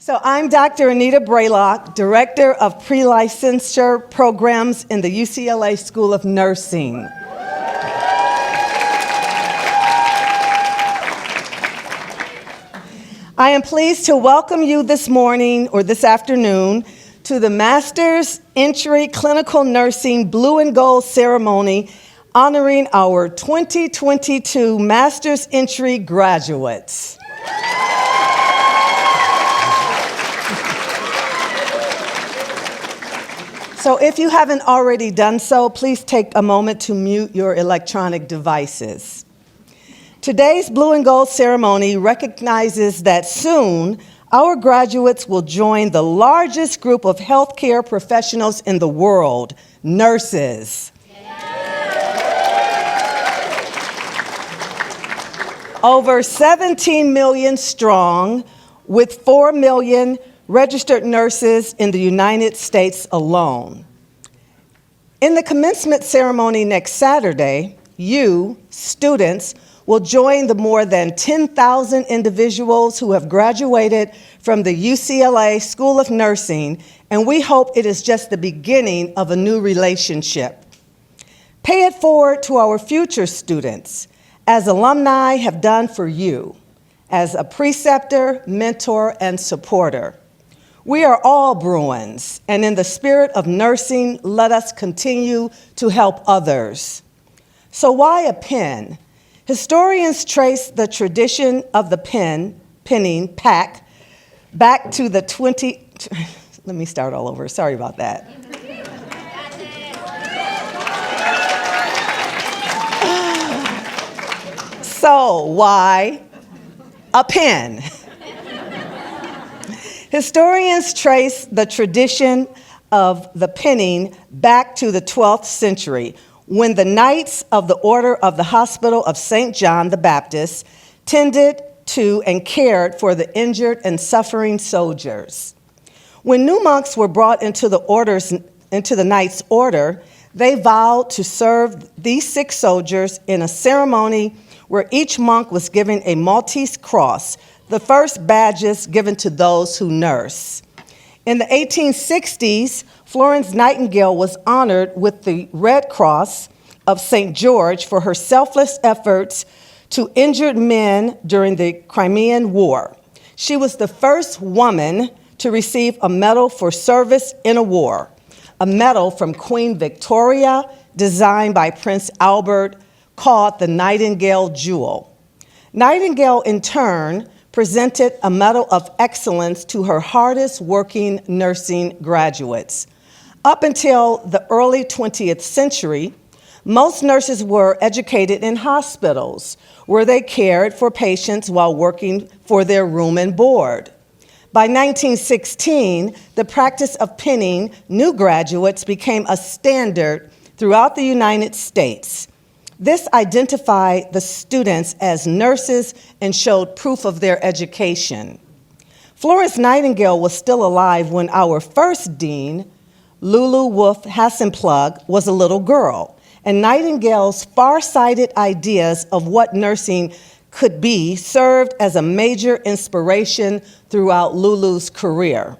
So I'm Dr. Anita Braylock, Director of Pre-Licensure Programs in the UCLA School of Nursing. I am pleased to welcome you this morning or this afternoon to the Master's Entry Clinical Nursing Blue and Gold ceremony honoring our 2022 Master's Entry graduates. So if you haven't already done so, please take a moment to mute your electronic devices. Today's Blue and Gold ceremony recognizes that soon our graduates will join the largest group of healthcare professionals in the world, nurses. Over 17 million strong, with 4 million registered nurses in the United States alone. In the commencement ceremony next Saturday, you, students, will join the more than 10,000 individuals who have graduated from the UCLA School of Nursing, and we hope it is just the beginning of a new relationship. Pay it forward to our future students, as alumni have done for you, as a preceptor, mentor, and supporter. We are all Bruins, and in the spirit of nursing, let us continue to help others. So why a pen? Historians trace the tradition of the penning pack back to the let me start all over, sorry about that. So why a pen? Historians trace the tradition of the penning back to the 12th century, when the Knights of the Order of the Hospital of St. John the Baptist tended to and cared for the injured and suffering soldiers. When new monks were brought into the Knights' Order, they vowed to serve these sick soldiers in a ceremony where each monk was given a Maltese cross, the first badges given to those who nurse. In the 1860s, Florence Nightingale was honored with the Red Cross of St. George for her selfless efforts to injured men during the Crimean War. She was the first woman to receive a medal for service in a war, a medal from Queen Victoria designed by Prince Albert called the Nightingale Jewel. Nightingale, in turn, presented a Medal of Excellence to her hardest working nursing graduates. Up until the early 20th century, most nurses were educated in hospitals, where they cared for patients while working for their room and board. By 1916, the practice of penning new graduates became a standard throughout the United States. This identified the students as nurses and showed proof of their education. Florence Nightingale was still alive when our first dean, Lulu Wolfe Hassenplug, was a little girl, and Nightingale's far-sighted ideas of what nursing could be served as a major inspiration throughout Lulu's career.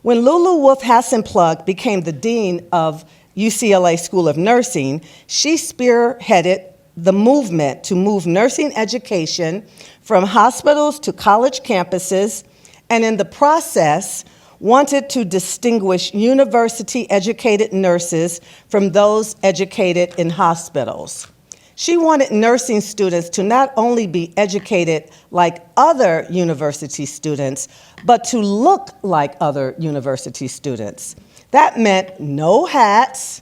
When Lulu Wolfe Hassenplug became the dean of UCLA School of Nursing, she spearheaded the movement to move nursing education from hospitals to college campuses, and in the process, wanted to distinguish university-educated nurses from those educated in hospitals. She wanted nursing students to not only be educated like other university students, but to look like other university students. That meant no hats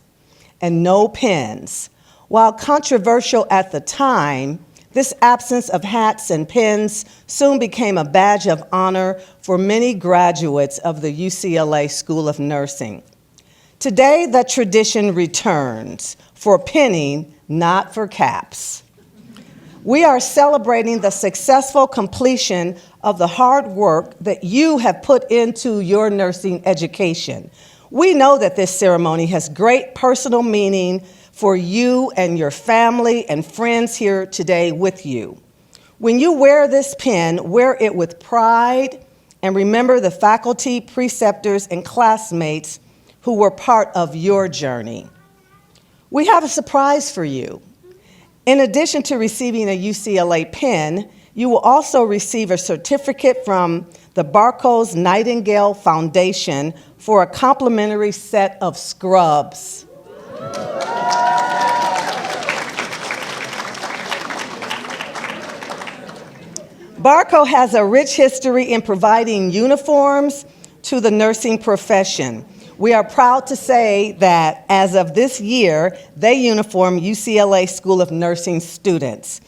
and no pens. While controversial at the time, this absence of hats and pens soon became a badge of honor for many graduates of the UCLA School of Nursing. Today, the tradition returns for penning, not for caps. We are celebrating the successful completion of the hard work that you have put into your nursing education. We know that this ceremony has great personal meaning for you and your family and friends here today with you. When you wear this pin, wear it with pride and remember the faculty, preceptors, and classmates who were part of your journey. We have a surprise for you. In addition to receiving a UCLA pin, you will also receive a certificate from the Barco's Nightingale Foundation for a complimentary set of scrubs. Barco has a rich history in providing uniforms to the nursing profession. We are proud to say that as of this year, they uniform UCLA School of Nursing students.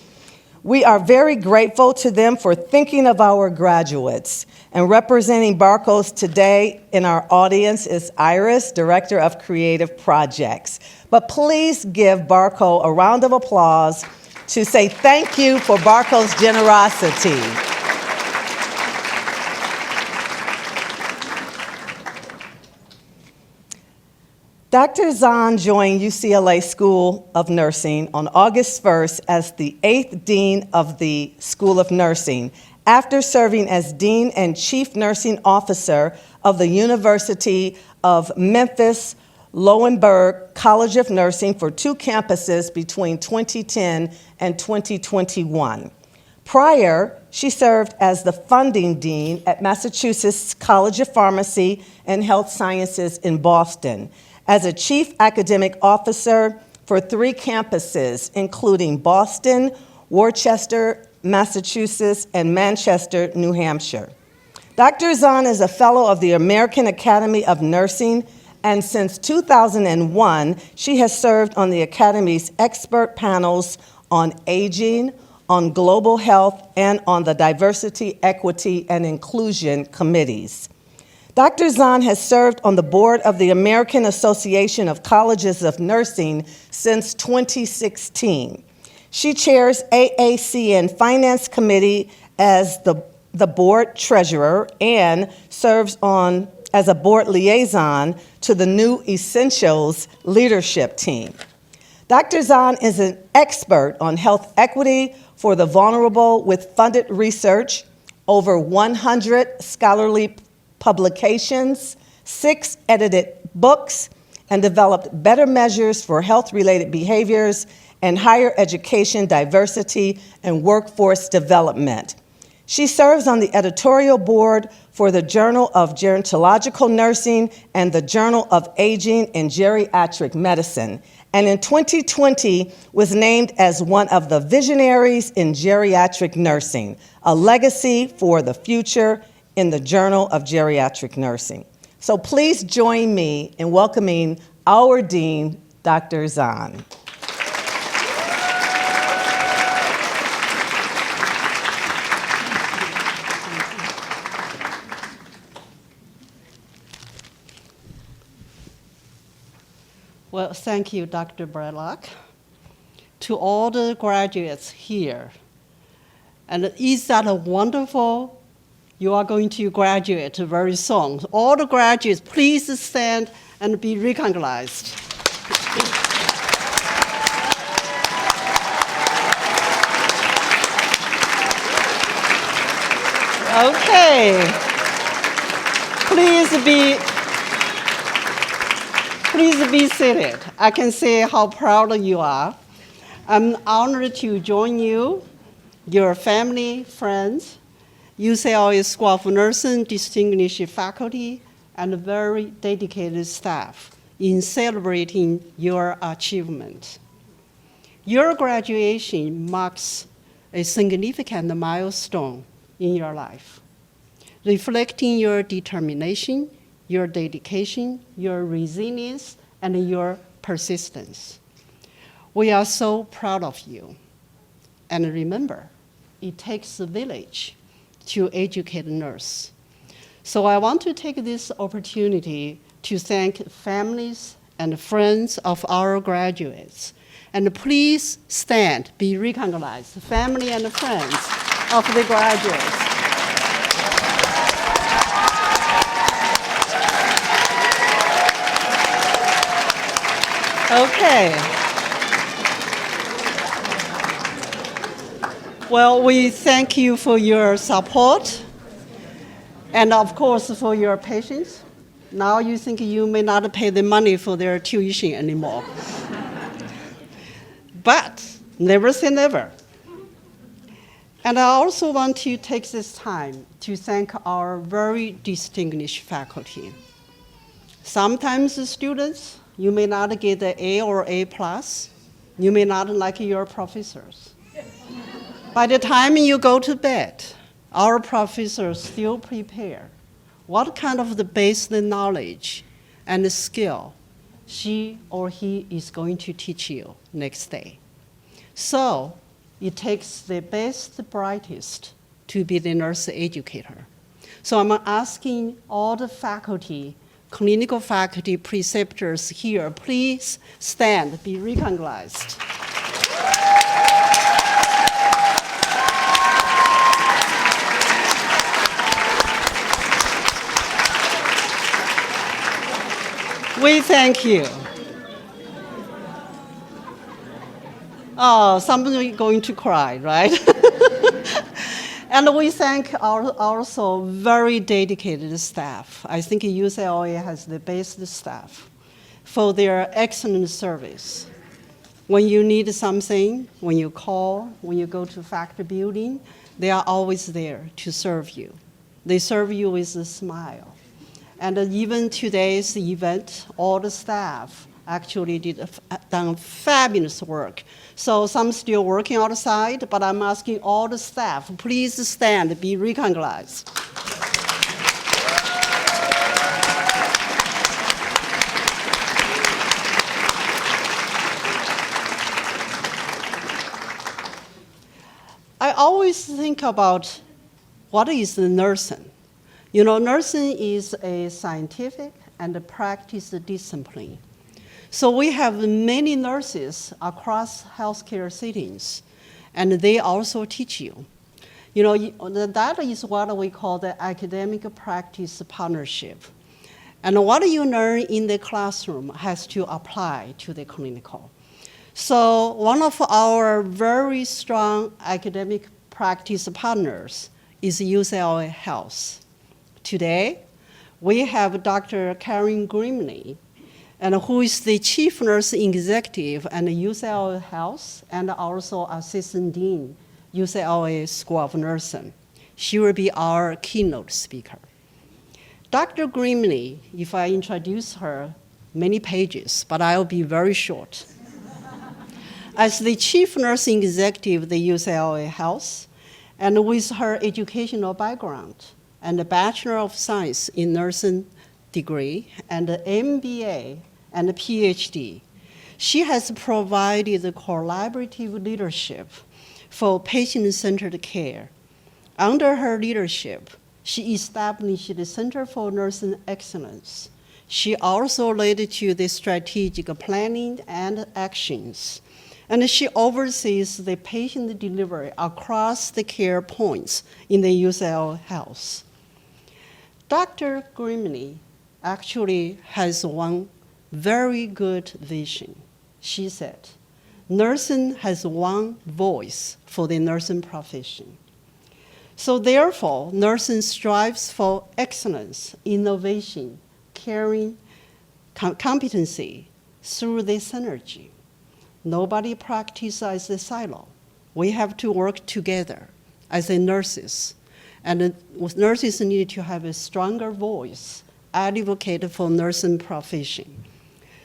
We are very grateful to them for thinking of our graduates. And representing Barco's today in our audience is Iris, Director of Creative Projects. But please give Barco a round of applause to say thank you for Barco's generosity. Dr. Zahn joined UCLA School of Nursing on August 1st as the 8th Dean of the School of Nursing, after serving as Dean and Chief Nursing Officer of the University of Memphis Lowenberg College of Nursing for 2 campuses between 2010 and 2021. Prior, she served as the funding dean at Massachusetts College of Pharmacy and Health Sciences in Boston, as a chief academic officer for 3 campuses, including Boston, Worcester, Massachusetts, and Manchester, New Hampshire. Dr. Zahn is a fellow of the American Academy of Nursing, and since 2001, she has served on the Academy's expert panels on aging, on global health, and on the Diversity, Equity, and Inclusion committees. Dr. Zahn has served on the board of the American Association of Colleges of Nursing since 2016. She chairs AACN Finance Committee as the board treasurer and serves on as a board liaison to the new Essentials leadership team. Dr. Zahn is an expert on health equity for the vulnerable with funded research, over 100 scholarly publications, 6 edited books, and developed better measures for health-related behaviors and higher education diversity and workforce development. She serves on the editorial board for the Journal of Gerontological Nursing and the Journal of Aging and Geriatric Medicine, and in 2020 was named as one of the visionaries in geriatric nursing, a legacy for the future in the Journal of Geriatric Nursing. So please join me in welcoming our Dean, Dr. Zahn. Well, thank you, Dr. Bradlock. To all the graduates here, and is that wonderful? You are going to graduate very soon. All the graduates, please stand and be recognized. Okay. Please be seated. I can see how proud you are. I'm honored to join you, your family, friends, UCLA School of Nursing distinguished faculty, and very dedicated staff in celebrating your achievement. Your graduation marks a significant milestone in your life, reflecting your determination, your dedication, your resilience, and your persistence. We are so proud of you. And remember, it takes a village to educate a nurse. So I want to take this opportunity to thank families and friends of our graduates. And please stand, be recognized, family and friends of the graduates. Okay. Well, we thank you for your support. And of course, for your patients, now you think you may not pay the money for their tuition anymore. But never say never. And I also want to take this time to thank our very distinguished faculty. Sometimes the students, you may not get the A or A+. You may not like your professors. By the time you go to bed, our professors still prepare what kind of the basic knowledge and skill she or he is going to teach you next day. So it takes the best, brightest to be the nurse educator. So I'm asking all the faculty, clinical faculty, preceptors here, please stand, be recognized. We thank you. Oh, somebody going to cry, right? And we thank our also very dedicated staff. I think UCLA has the best staff for their excellent service. When you need something, when you call, when you go to faculty building, they are always there to serve you. They serve you with a smile. And even today's event, all the staff actually done fabulous work. So some still working outside, but I'm asking all the staff, please stand, be recognized. I always think about what is nursing. You know, nursing is a scientific and a practice discipline. So we have many nurses across healthcare settings, and they also teach you. You know, that is what we call the academic practice partnership. And what you learn in the classroom has to apply to the clinical. So one of our very strong academic practice partners is UCLA Health. Today, we have Dr. Karen Grimley, and who is the Chief Nurse Executive at UCLA Health and also Assistant Dean, UCLA School of Nursing. She will be our keynote speaker. Dr. Grimley, if I introduce her, many pages, but I'll be very short. As the Chief Nursing Executive of the UCLA Health, and with her educational background, and a Bachelor of Science in Nursing degree, and an MBA and a PhD. She has provided collaborative leadership for patient-centered care. Under her leadership, she established the Center for Nursing Excellence. She also led to the strategic planning and actions. And she oversees the patient delivery across the care points in the UCLA Health. Dr. Grimley actually has one very good vision. She said, nursing has one voice for the nursing profession. So therefore, nursing strives for excellence, innovation, caring, competency through the synergy. Nobody practices as a silo. We have to work together as the nurses. And nurses need to have a stronger voice, advocate for nursing profession.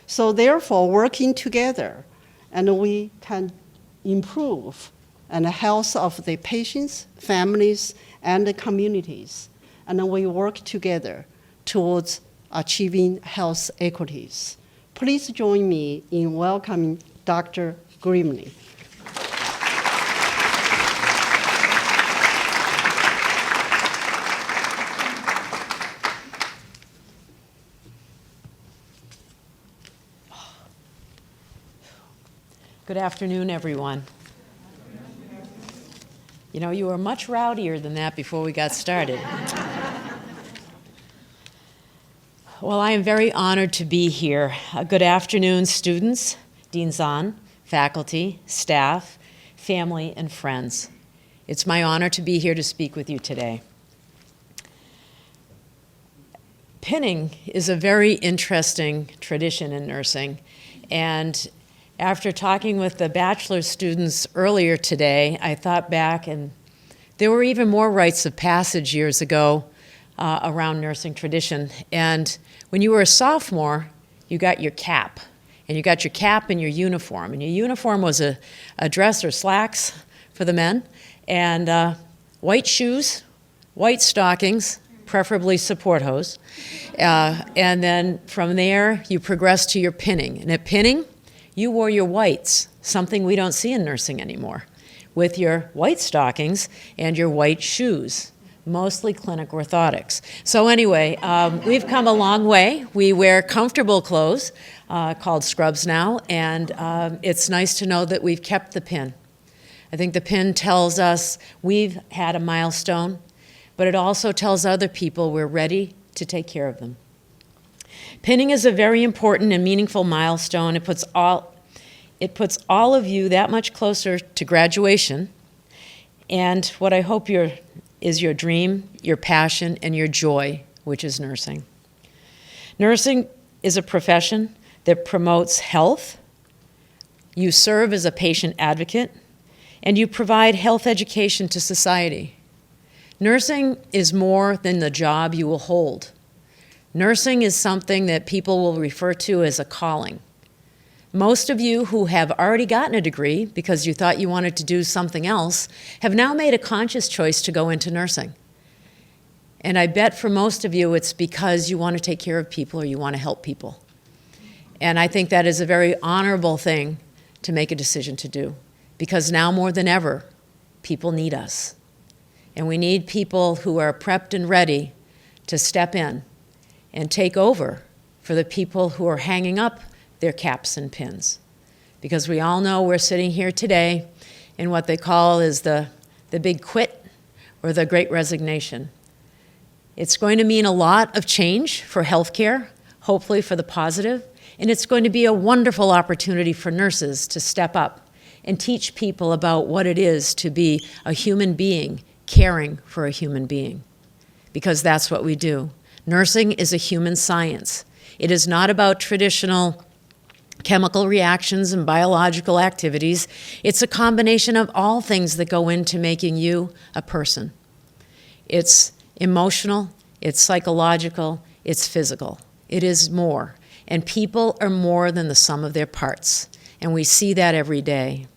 So therefore, working together, and we can improve the health of the patients, families, and the communities. And we work together towards achieving health equities. Please join me in welcoming Dr. Grimley. Good afternoon, everyone. You know, you were much rowdier than that before we got started. Well, I am very honored to be here. Good afternoon, students, Dean Zahn, faculty, staff, family, and friends. It's my honor to be here to speak with you today. pinning is a very interesting tradition in nursing. And after talking with the bachelor students earlier today, I thought back, and there were even more rites of passage years ago around nursing tradition. And when you were a sophomore, you got your cap. And you got your cap and your uniform. And your uniform was a dress or slacks for the men, and white shoes, white stockings, preferably support hose. And then from there, you progressed to your pinning. And at pinning, you wore your whites, something we don't see in nursing anymore, with your white stockings and your white shoes, mostly clinic orthotics. So anyway, we've come a long way. We wear comfortable clothes called scrubs now, and it's nice to know that we've kept the pin. I think the pin tells us we've had a milestone, but it also tells other people we're ready to take care of them. Pinning is a very important and meaningful milestone. It puts all of you that much closer to graduation, and what I hope is your dream, your passion, and your joy, which is nursing. Nursing is a profession that promotes health. You serve as a patient advocate, and you provide health education to society. Nursing is more than the job you will hold. Nursing is something that people will refer to as a calling. Most of you who have already gotten a degree because you thought you wanted to do something else have now made a conscious choice to go into nursing. And I bet for most of you it's because you want to take care of people or you want to help people. And I think that is a very honorable thing to make a decision to do, because now more than ever, people need us. And we need people who are prepped and ready to step in and take over for the people who are hanging up their caps and pins. Because we all know we're sitting here today in what they call is the big quit or the great resignation. It's going to mean a lot of change for healthcare, hopefully for the positive, and it's going to be a wonderful opportunity for nurses to step up and teach people about what it is to be a human being caring for a human being, because that's what we do. Nursing is a human science. It is not about traditional chemical reactions and biological activities. It's a combination of all things that go into making you a person. It's emotional, it's psychological, it's physical. It is more. And people are more than the sum of their parts. And we see that every day.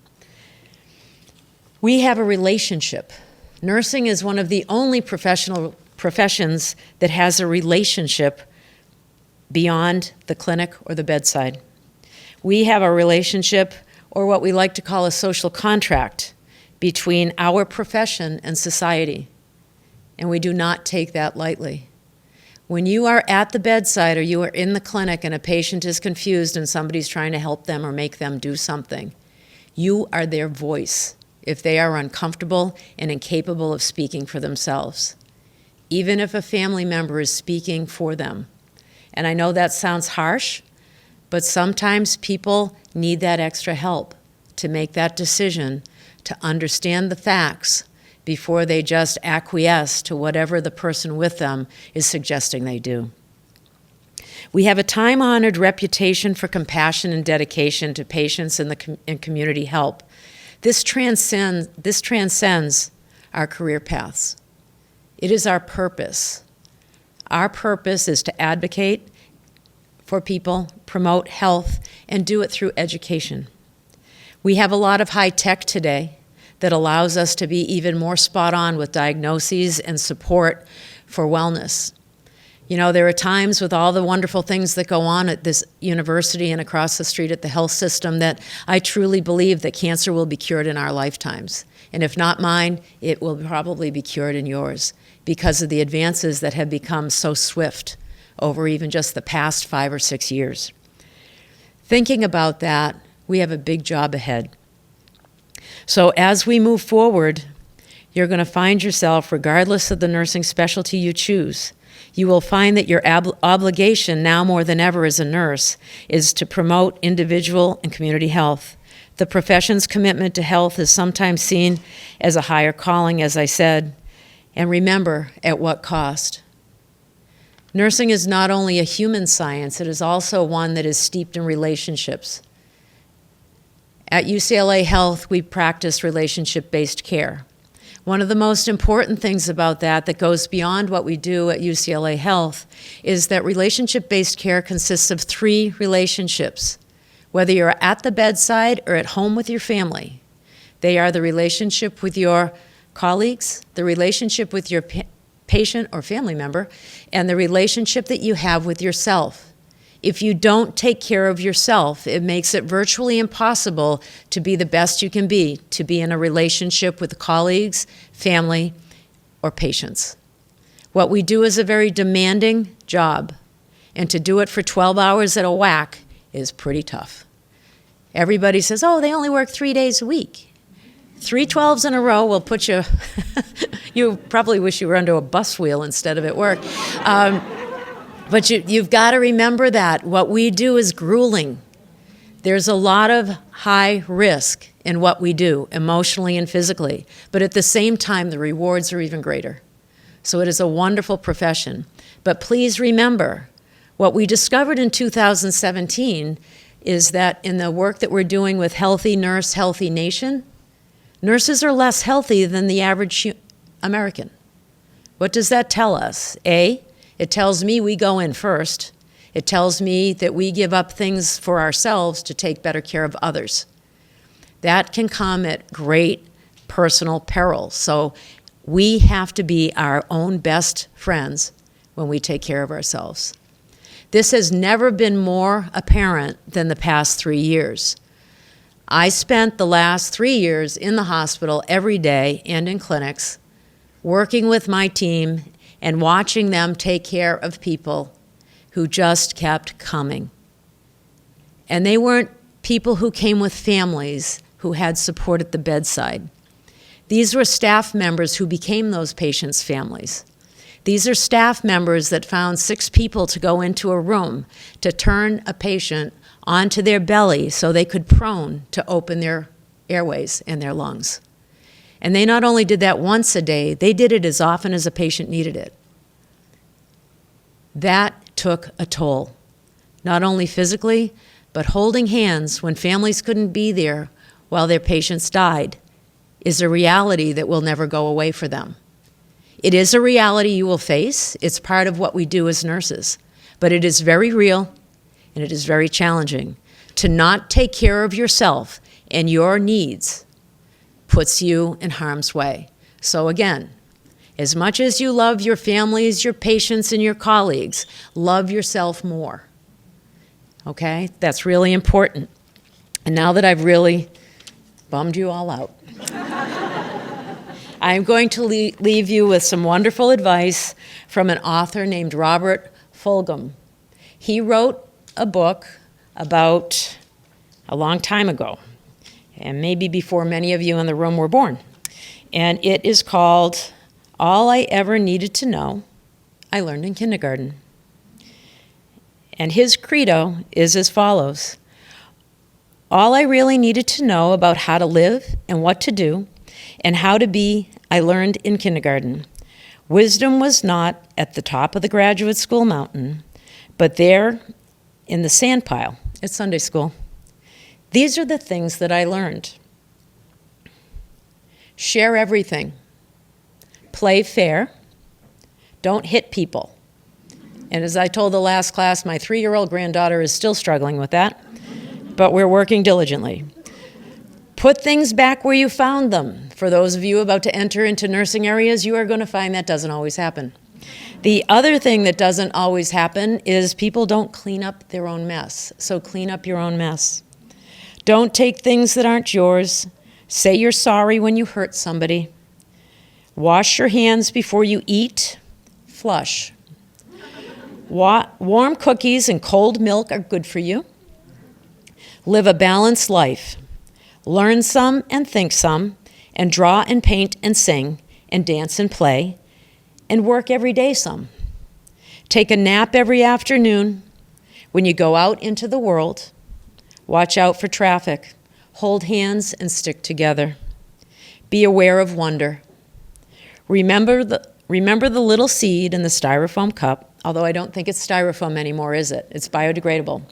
We have a relationship. Nursing is one of the only professions that has a relationship beyond the clinic or the bedside. We have a relationship, or what we like to call a social contract, between our profession and society. And we do not take that lightly. When you are at the bedside or you are in the clinic and a patient is confused and somebody's trying to help them or make them do something, you are their voice if they are uncomfortable and incapable of speaking for themselves, even if a family member is speaking for them. And I know that sounds harsh, but sometimes people need that extra help to make that decision, to understand the facts before they just acquiesce to whatever the person with them is suggesting they do. We have a time-honored reputation for compassion and dedication to patients and community help. This transcends our career paths. It is our purpose. Our purpose is to advocate for people, promote health, and do it through education. We have a lot of high tech today that allows us to be even more spot on with diagnoses and support for wellness. You know, there are times with all the wonderful things that go on at this university and across the street at the health system that I truly believe that cancer will be cured in our lifetimes. And if not mine, it will probably be cured in yours because of the advances that have become so swift over even just the past 5 or 6 years. Thinking about that, we have a big job ahead. So as we move forward, you're going to find yourself, regardless of the nursing specialty you choose, you will find that your obligation now more than ever as a nurse is to promote individual and community health. The profession's commitment to health is sometimes seen as a higher calling, as I said, and remember, at what cost? Nursing is not only a human science, it is also one that is steeped in relationships. At UCLA Health, we practice relationship-based care. One of the most important things about that goes beyond what we do at UCLA Health is that relationship-based care consists of 3 relationships. Whether you're at the bedside or at home with your family, they are the relationship with your colleagues, the relationship with your patient or family member, and the relationship that you have with yourself. If you don't take care of yourself, it makes it virtually impossible to be the best you can be, to be in a relationship with colleagues, family, or patients. What we do is a very demanding job, and to do it for 12 hours at a whack is pretty tough. Everybody says, oh, they only work 3 days a week. 3 12s in a row will put you, you probably wish you were under a bus wheel instead of at work. But you've got to remember that what we do is grueling. There's a lot of high risk in what we do, emotionally and physically. But at the same time, the rewards are even greater. So it is a wonderful profession. But please remember, what we discovered in 2017 is that in the work that we're doing with Healthy Nurse, Healthy Nation, nurses are less healthy than the average American. What does that tell us? It tells me we go in first. It tells me that we give up things for ourselves to take better care of others. That can come at great personal peril. So we have to be our own best friends when we take care of ourselves. This has never been more apparent than the past 3 years. I spent the last 3 years in the hospital every day and in clinics, working with my team and watching them take care of people who just kept coming. And they weren't people who came with families who had support at the bedside. These were staff members who became those patients' families. These are staff members that found 6 people to go into a room to turn a patient onto their belly so they could prone to open their airways and their lungs. And they not only did that once a day, they did it as often as a patient needed it. That took a toll, not only physically, but holding hands when families couldn't be there while their patients died is a reality that will never go away for them. It is a reality you will face. It's part of what we do as nurses. But it is very real, and it is very challenging. To not take care of yourself and your needs puts you in harm's way. So again, as much as you love your families, your patients, and your colleagues, love yourself more. Okay? That's really important. And now that I've really bummed you all out, I'm going to leave you with some wonderful advice from an author named Robert Fulghum. He wrote a book about a long time ago, and maybe before many of you in the room were born. And it is called All I Ever Needed to Know, I Learned in Kindergarten. And his credo is as follows: all I really needed to know about how to live and what to do and how to be, I learned in kindergarten. Wisdom was not at the top of the graduate school mountain, but there in the sand pile at Sunday school. These are the things that I learned. Share everything. Play fair. Don't hit people. And as I told the last class, my 3-year-old granddaughter is still struggling with that, but we're working diligently. Put things back where you found them. For those of you about to enter into nursing areas, you are going to find that doesn't always happen. The other thing that doesn't always happen is people don't clean up their own mess. So clean up your own mess. Don't take things that aren't yours. Say you're sorry when you hurt somebody. Wash your hands before you eat. Flush. Warm cookies and cold milk are good for you. Live a balanced life. Learn some and think some, and draw and paint and sing, and dance and play, and work every day some. Take a nap every afternoon. When you go out into the world, watch out for traffic. Hold hands and stick together. Be aware of wonder. Remember the little seed in the styrofoam cup. although I don't think it's styrofoam anymore, is it? It's biodegradable.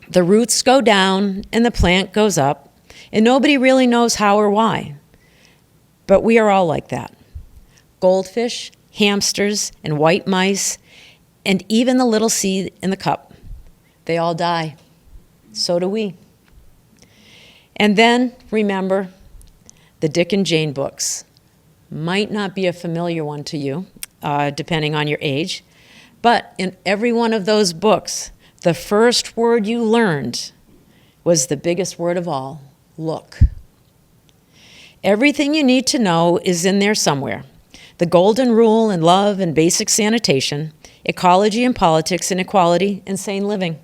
The roots go down and the plant goes up, and nobody really knows how or why. But we are all like that. Goldfish, hamsters, and white mice, and even the little seed in the cup. They all die. So do we. And then, remember, the Dick and Jane books. Might not be a familiar one to you, depending on your age, but in every one of those books, the first word you learned was the biggest word of all, look. Everything you need to know is in there somewhere. The golden rule in love and basic sanitation, ecology and politics and equality and sane living.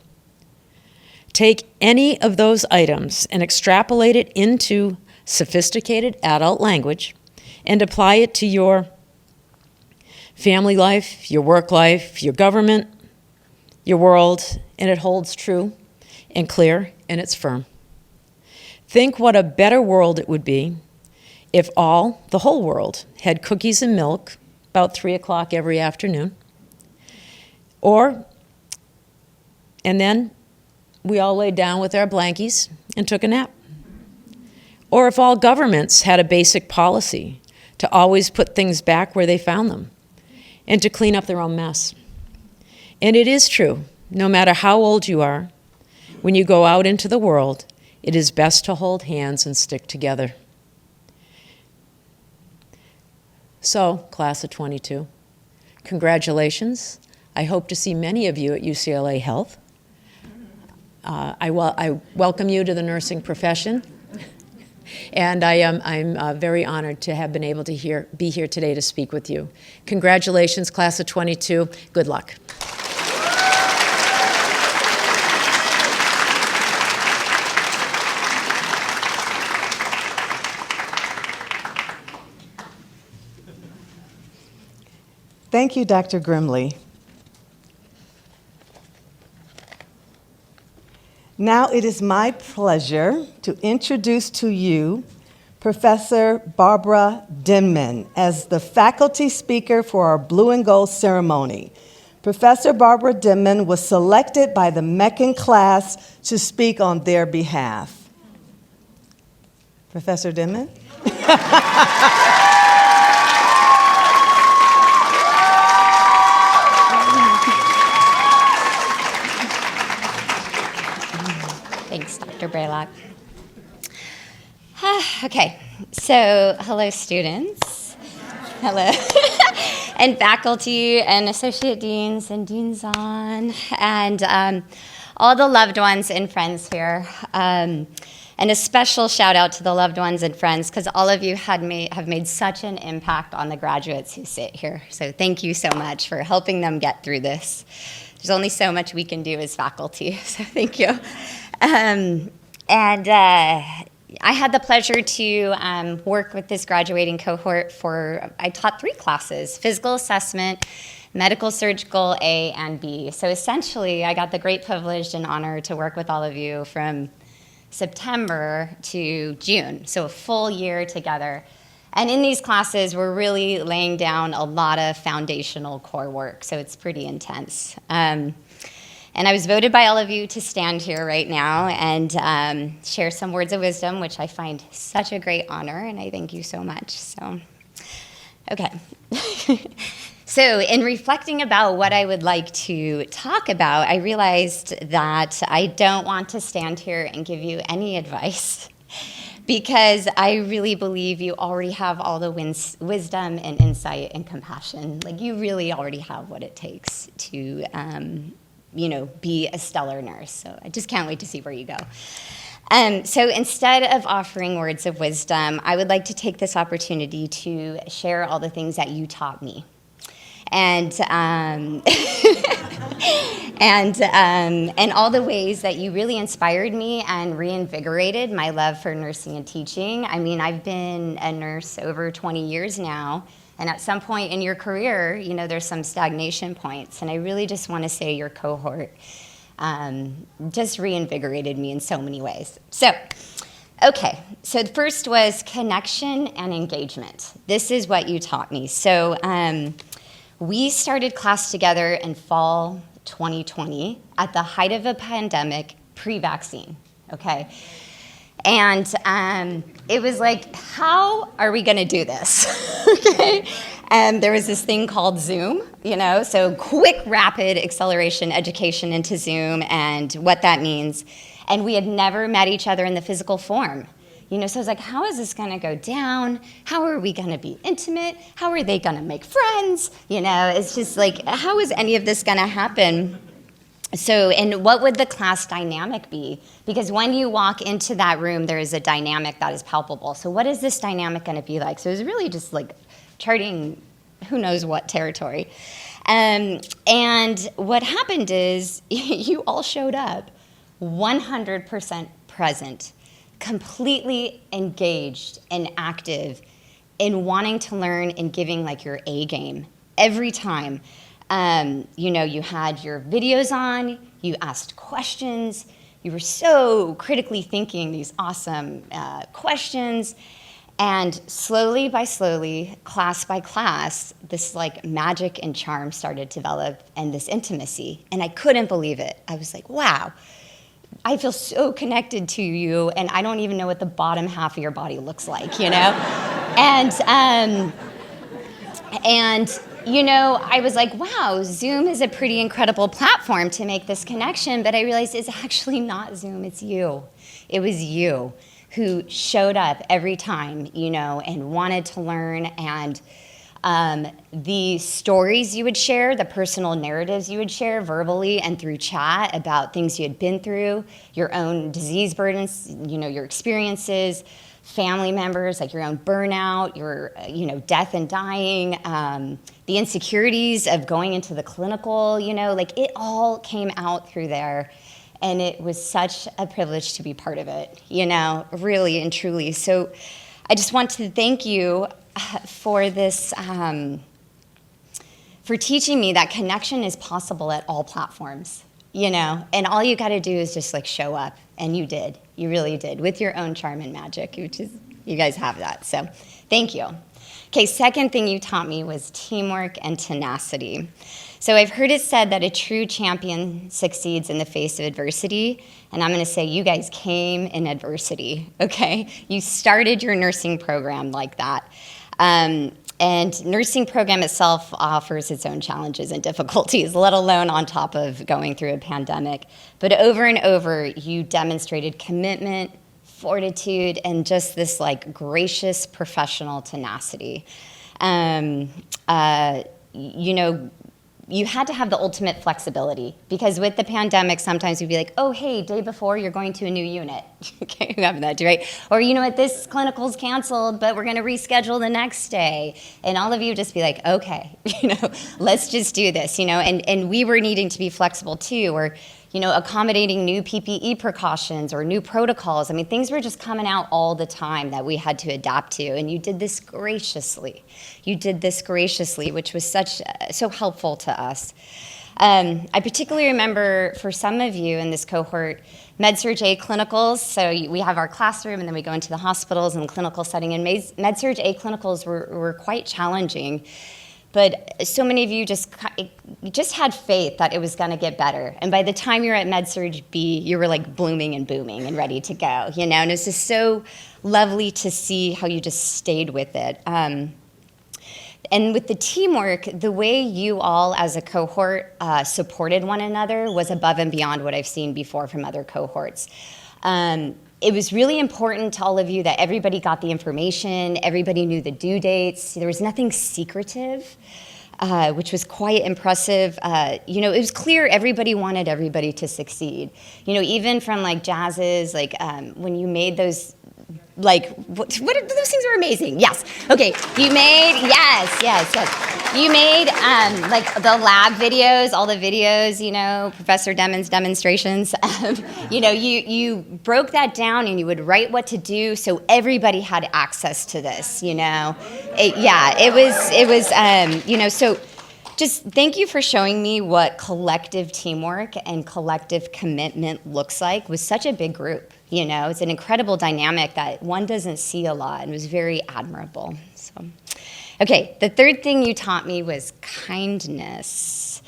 Take any of those items and extrapolate it into sophisticated adult language and apply it to your family life, your work life, your government, your world, and it holds true and clear and it's firm. Think what a better world it would be if the whole world, had cookies and milk about 3 o'clock every afternoon. And then we all laid down with our blankies and took a nap. Or if all governments had a basic policy to always put things back where they found them and to clean up their own mess. And it is true, no matter how old you are, when you go out into the world, it is best to hold hands and stick together. So, class of 22, congratulations. I hope to see many of you at UCLA Health. I welcome you to the nursing profession. And I'm very honored to have been able to be here today to speak with you. Congratulations, class of 22. Good luck. Thank you, Dr. Grimley. Now it is my pleasure to introduce to you Professor Barbara Dinman as the faculty speaker for our Blue and Gold ceremony. Professor Barbara Dinman was selected by the MECN class to speak on their behalf. Professor Dinman? Thanks, Dr. Braylock. Okay, so hello, students. Hello. And faculty and associate deans and deans on, and all the loved ones and friends here. And a special shout out to the loved ones and friends, because all of you have made such an impact on the graduates who sit here. So thank you so much for helping them get through this. There's only so much we can do as faculty, so thank you. I had the pleasure to work with this graduating cohort I taught 3 classes: physical assessment, medical surgical A and B. So essentially, I got the great privilege and honor to work with all of you from September to June, so a full year together. And in these classes, we're really laying down a lot of foundational core work, so it's pretty intense. And I was voted by all of you to stand here right now and share some words of wisdom, which I find such a great honor, and I thank you so much. So, okay. So in reflecting about what I would like to talk about, I realized that I don't want to stand here and give you any advice, because I really believe you already have all the wisdom and insight and compassion. Like, you really already have what it takes to be a stellar nurse. So I just can't wait to see where you go. So instead of offering words of wisdom, I would like to take this opportunity to share all the things that you taught me. And and all the ways that you really inspired me and reinvigorated my love for nursing and teaching. I mean, I've been a nurse over 20 years now, and at some point in your career, there's some stagnation points, and I really just want to say your cohort just reinvigorated me in so many ways. So, okay, so the first was connection and engagement. This is what you taught me. So, We started class together in fall 2020 at the height of a pandemic, pre-vaccine, okay? And it was like, how are we gonna do this, okay? And there was this thing called Zoom, so quick, rapid acceleration education into Zoom and what that means. And we had never met each other in the physical form. So I was like, how is this gonna go down? How are we gonna be intimate? How are they gonna make friends? It's just like, how is any of this gonna happen? So, and what would the class dynamic be? Because when you walk into that room, there is a dynamic that is palpable. So what is this dynamic gonna be like? So it was really just like charting who knows what territory. And what happened is you all showed up 100% present, completely engaged and active in wanting to learn and giving like your A game every time. You had your videos on, you asked questions, you were so critically thinking these awesome questions, and slowly by slowly, class by class, this like magic and charm started to develop and this intimacy, and I couldn't believe it. I was like, wow. I feel so connected to you, and I don't even know what the bottom half of your body looks like, And I was like, wow, Zoom is a pretty incredible platform to make this connection, but I realized it's actually not Zoom, it's you. It was you who showed up every time, and wanted to learn, and the stories you would share, the personal narratives you would share verbally and through chat about things you had been through, your own disease burdens, your experiences, family members, like your own burnout, your, death and dying, the insecurities of going into the clinical, it all came out through there. And it was such a privilege to be part of it, really and truly. So I just want to thank you for this, for teaching me that connection is possible at all platforms, and all you got to do is just like show up, and you did, you really did, with your own charm and magic, which is, you guys have that, so thank you. Okay, second thing you taught me was teamwork and tenacity. So I've heard it said that a true champion succeeds in the face of adversity, and I'm gonna say you guys came in adversity, okay? You started your nursing program like that. And nursing program itself offers its own challenges and difficulties, let alone on top of going through a pandemic. But over and over, you demonstrated commitment, fortitude, and just this like gracious professional tenacity. You had to have the ultimate flexibility, because with the pandemic, sometimes you'd be like, oh, hey, day before, you're going to a new unit. Okay, you have that, right? Or, what, this clinical's canceled, but we're going to reschedule the next day. And all of you just be like, okay, let's just do this, and we were needing to be flexible too, or, accommodating new PPE precautions or new protocols. I mean, things were just coming out all the time that we had to adapt to, and you did this graciously. You did this graciously, which was so helpful to us. I particularly remember for some of you in this cohort, Med-Surg A clinicals. So we have our classroom, and then we go into the hospitals and clinical setting. And Med-Surg A clinicals were quite challenging. But so many of you just had faith that it was going to get better. And by the time you're at Med-Surg B, you were like blooming and booming and ready to go, And it's just so lovely to see how you just stayed with it. And with the teamwork, the way you all as a cohort supported one another was above and beyond what I've seen before from other cohorts. It was really important to all of you that everybody got the information, everybody knew the due dates. There was nothing secretive, which was quite impressive. It was clear everybody wanted everybody to succeed. Even from like Jazz's, when you made those, those things are amazing. Yes. Okay. You made, yes. You made the lab videos, all the videos, Professor Dinman's demonstrations. You broke that down, and you would write what to do, so everybody had access to this. So just thank you for showing me what collective teamwork and collective commitment looks like with such a big group. It's an incredible dynamic that one doesn't see a lot, and it was very admirable. So, Okay, the third thing you taught me was kindness.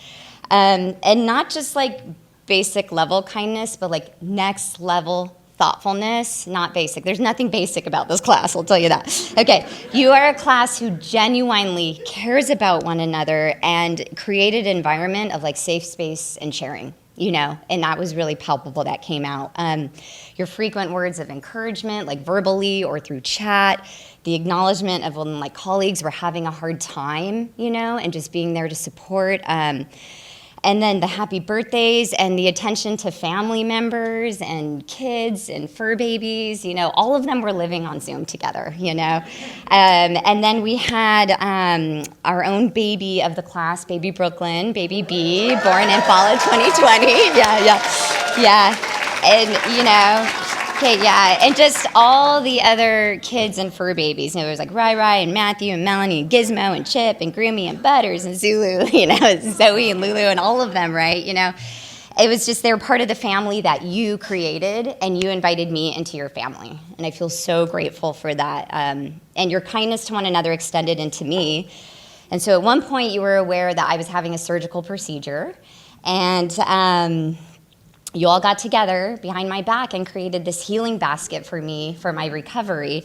And not just like basic level kindness, but like next level thoughtfulness, not basic. There's nothing basic about this class, I'll tell you that. Okay, you are a class who genuinely cares about one another and created an environment of like safe space and sharing, you know, and that was really palpable, that came out. Your frequent words of encouragement, like verbally or through chat, the acknowledgement of when like colleagues were having a hard time, you know, and just being there to support. And then the happy birthdays and the attention to family members and kids and fur babies, you know, all of them were living on Zoom together, you know. And then we had our own baby of the class, baby Brooklyn, baby B, born in fall of 2020. Yeah. And, you know, okay, yeah, and just all the other kids and fur babies. You know, there was like Rai and Matthew and Melanie and Gizmo and Chip and Grimmy and Butters and Zulu, you know, Zoe and Lulu and all of them, right? You know, it was just, they were part of the family that you created, and you invited me into your family. And I feel so grateful for that. And your kindness to one another extended into me. And so at one point you were aware that I was having a surgical procedure, and you all got together behind my back and created this healing basket for me for my recovery.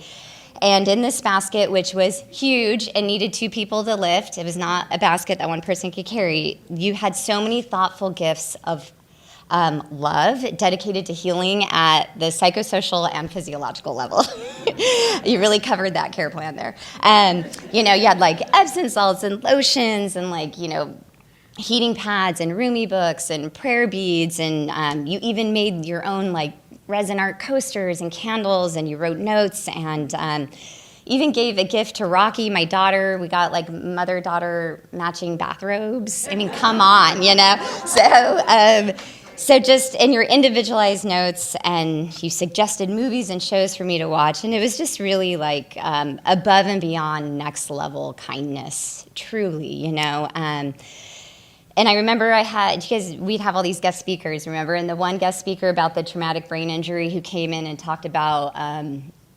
And in this basket, which was huge and needed 2 people to lift, it was not a basket that one person could carry, you had so many thoughtful gifts of love dedicated to healing at the psychosocial and physiological level. You really covered that care plan there. You know, you had like Epsom salts and lotions and like, you know, heating pads and Rumi books and prayer beads, and you even made your own like resin art coasters and candles, and you wrote notes, and even gave a gift to Rocky, my daughter. We got like mother-daughter matching bathrobes. I mean, come on, you know? So just in your individualized notes, and you suggested movies and shows for me to watch, and it was just really like above and beyond next level kindness, truly, you know? And I remember we'd have all these guest speakers, remember? And the one guest speaker about the traumatic brain injury who came in and talked about,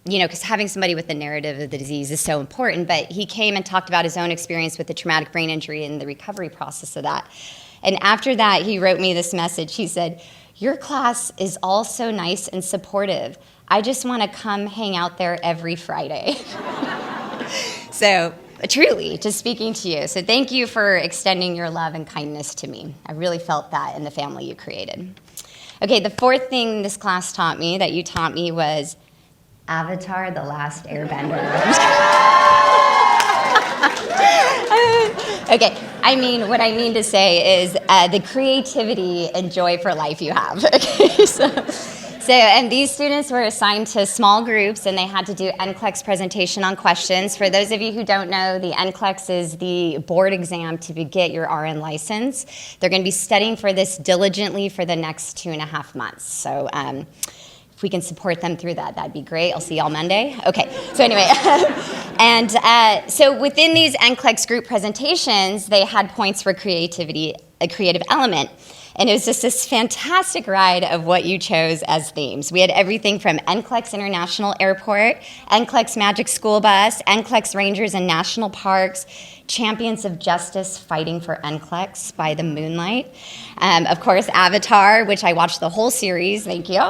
you know, because having somebody with the narrative of the disease is so important, but he came and talked about his own experience with the traumatic brain injury and the recovery process of that. And after that, he wrote me this message. He said, "Your class is all so nice and supportive. I just want to come hang out there every Friday." So, truly, just speaking to you. So thank you for extending your love and kindness to me. I really felt that in the family you created. Okay, the fourth thing this class taught me, that you taught me, was Avatar: The Last Airbender. Okay, I mean, what I mean to say is the creativity and joy for life you have. Okay, so, and these students were assigned to small groups, and they had to do NCLEX presentation on questions. For those of you who don't know, the NCLEX is the board exam to get your RN license. They're going to be studying for this diligently for the next 2.5 months. So if we can support them through that, that'd be great. I'll see y'all Monday. Okay, so anyway. And so within these NCLEX group presentations, they had points for creativity, a creative element. And it was just this fantastic ride of what you chose as themes. We had everything from NCLEX International Airport, NCLEX Magic School Bus, NCLEX Rangers in National Parks, Champions of Justice Fighting for NCLEX by the Moonlight. Of course, Avatar, which I watched the whole series, thank you.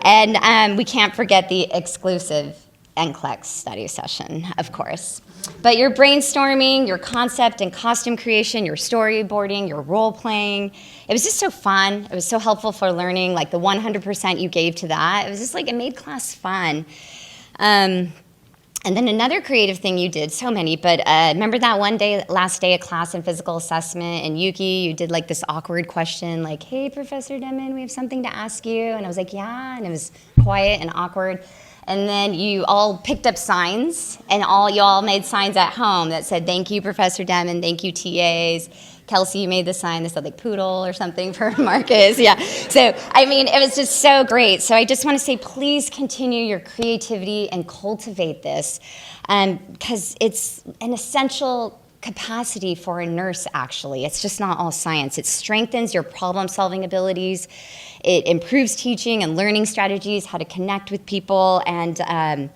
And we can't forget the exclusive NCLEX study session, of course. But your brainstorming, your concept and costume creation, your storyboarding, your role playing, it was just so fun. It was so helpful for learning, like the 100% you gave to that. It was just like, it made class fun. And then another creative thing you did, so many, but remember that one day, last day of class in physical assessment, and Yuki, you did like this awkward question, like, "Hey, Professor Dinman, we have something to ask you." And I was like, "Yeah," and it was quiet and awkward. And then you all picked up signs, and you all made signs at home that said, "Thank you, Professor Dinman, thank you, TAs." Kelsey, you made the sign that said like poodle or something for Marcus. Yeah. So, I mean, it was just so great. So I just want to say, please continue your creativity and cultivate this, because it's an essential capacity for a nurse, actually. It's just not all science. It strengthens your problem-solving abilities. It improves teaching and learning strategies, how to connect with people, and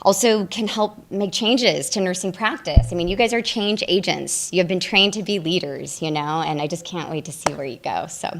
also can help make changes to nursing practice. I mean, you guys are change agents. You have been trained to be leaders, and I just can't wait to see where you go. So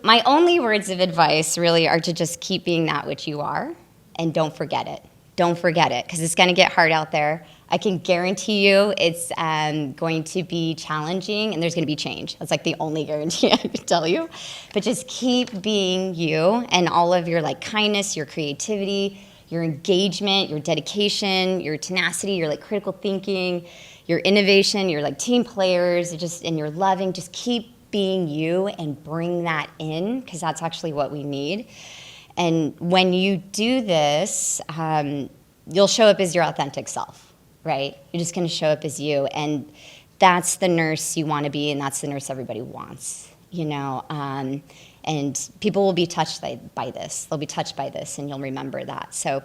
my only words of advice really are to just keep being that which you are, and don't forget it. Don't forget it, because it's going to get hard out there. I can guarantee you it's going to be challenging, and there's going to be change. That's like the only guarantee I can tell you. But just keep being you, and all of your kindness, your creativity, your engagement, your dedication, your tenacity, your critical thinking, your innovation, your team players, and your loving. Just keep being you and bring that in, because that's actually what we need. And when you do this, you'll show up as your authentic self, right? You're just going to show up as you, and that's the nurse you want to be, and that's the nurse everybody wants, and people will be touched by this. They'll be touched by this, and you'll remember that. So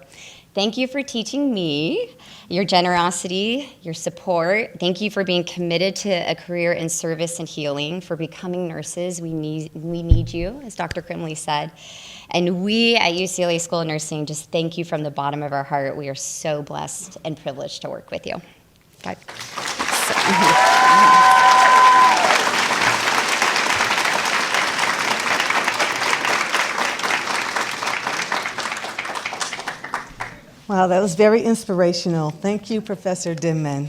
thank you for teaching me, your generosity, your support. Thank you for being committed to a career in service and healing, for becoming nurses. We need you, as Dr. Grimley said. And we at UCLA School of Nursing just thank you from the bottom of our heart. We are so blessed and privileged to work with you. Okay. Wow, that was very inspirational. Thank you, Professor Dinman.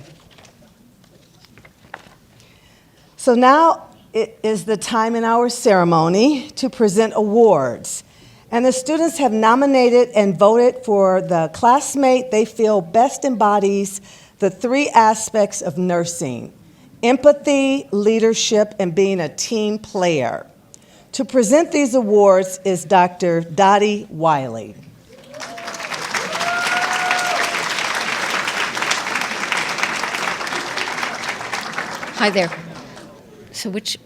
So now it is the time in our ceremony to present awards. And the students have nominated and voted for the classmate they feel best embodies the three aspects of nursing: empathy, leadership, and being a team player. To present these awards is Dr. Dottie Wiley. Hi there. So which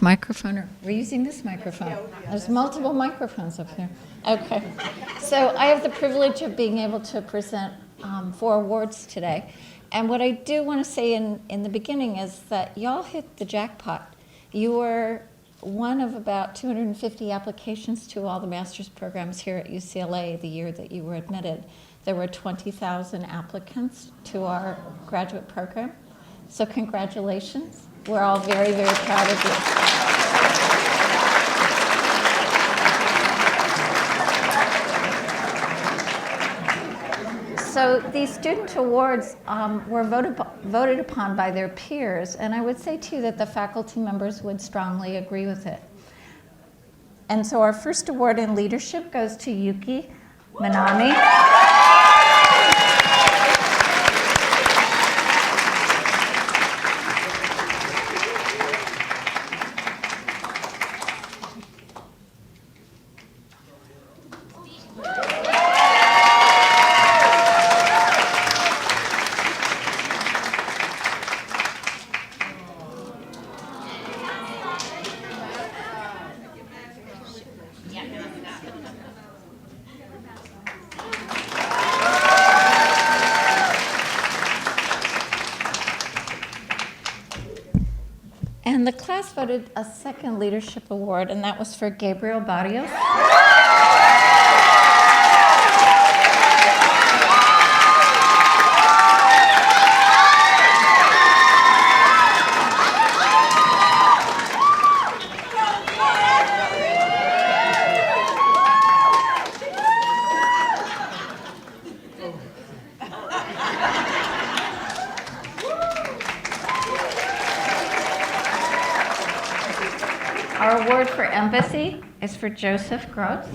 microphone we're using this microphone? There's multiple microphones up there. Okay. So I have the privilege of being able to present 4 awards today. And what I do want to say in the beginning is that y'all hit the jackpot. You were one of about 250 applications to all the master's programs here at UCLA the year that you were admitted. There were 20,000 applicants to our graduate program. So congratulations. We're all very, very proud of you. So these student awards were voted upon by their peers, and I would say to you that the faculty members would strongly agree with it. And so our first award in leadership goes to Yuki Minami. And the class voted a second leadership award, and that was for Gabriel Barrios. Our award for empathy is for Joseph Gross.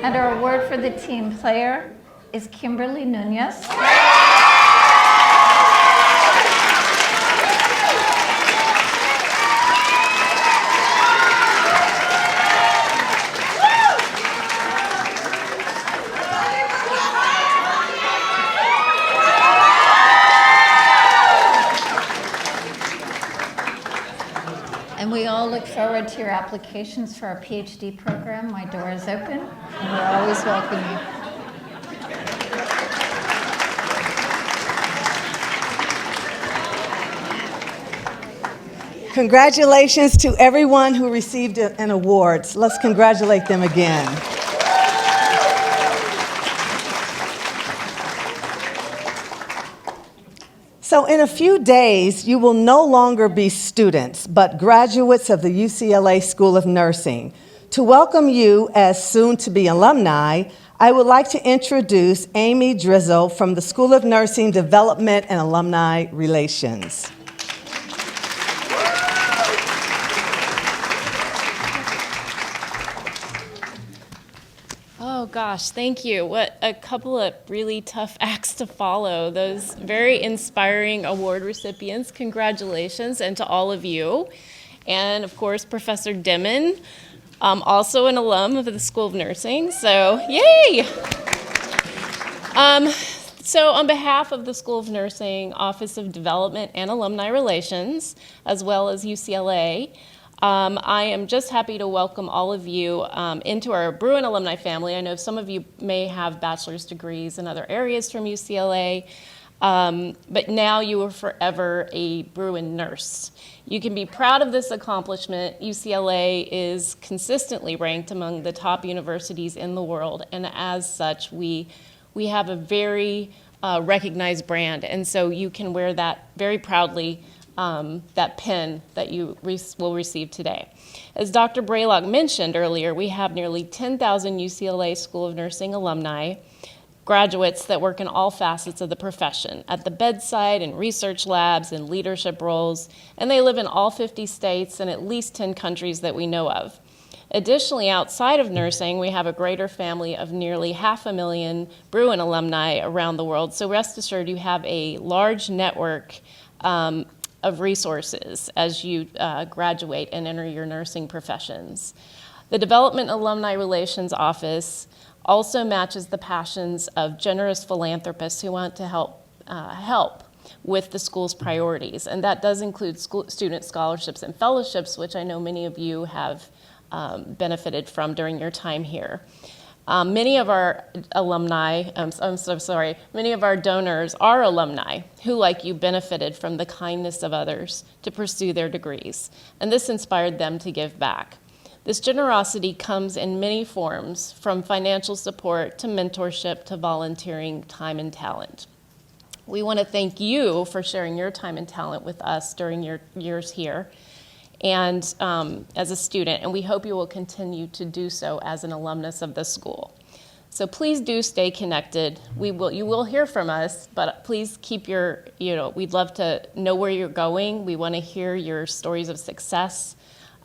And our award for the team player is Kimberly Nunez. we all look forward to your applications for our PhD program. My door is open, and we're always welcome you. Congratulations to everyone who received an award. Let's congratulate them again. So in a few days, you will no longer be students, but graduates of the UCLA School of Nursing. To welcome you as soon-to-be alumni, I would like to introduce Amy Drizzle from the School of Nursing Development and Alumni Relations. Oh gosh, thank you. What a couple of really tough acts to follow. Those very inspiring award recipients. Congratulations, and to all of you. And of course, Professor Dinman, also an alum of the School of Nursing, so yay! So on behalf of the School of Nursing, Office of Development and Alumni Relations, as well as UCLA, I am just happy to welcome all of you into our Bruin alumni family. I know some of you may have bachelor's degrees in other areas from UCLA, but now you are forever a Bruin nurse. You can be proud of this accomplishment. UCLA is consistently ranked among the top universities in the world, and as such, we have a very recognized brand, and so you can wear that very proudly. That pin that you will receive today. As Dr. Braylock mentioned earlier, we have nearly 10,000 UCLA School of Nursing alumni, graduates that work in all facets of the profession, at the bedside, in research labs, in leadership roles, and they live in all 50 states and at least 10 countries that we know of. Additionally, outside of nursing, we have a greater family of nearly 500,000 Bruin alumni around the world, so rest assured you have a large network of resources as you graduate and enter your nursing professions. The Development Alumni Relations Office also matches the passions of generous philanthropists who want to help with the school's priorities, and that does include student scholarships and fellowships, which I know many of you have benefited from during your time here. Many of our alumni, many of our donors are alumni who, like you, benefited from the kindness of others to pursue their degrees, and this inspired them to give back. This generosity comes in many forms, from financial support to mentorship to volunteering time and talent. We want to thank you for sharing your time and talent with us during your years here and as a student, and we hope you will continue to do so as an alumnus of the school. So please do stay connected. You will hear from us, but please keep we'd love to know where you're going. We want to hear your stories of success,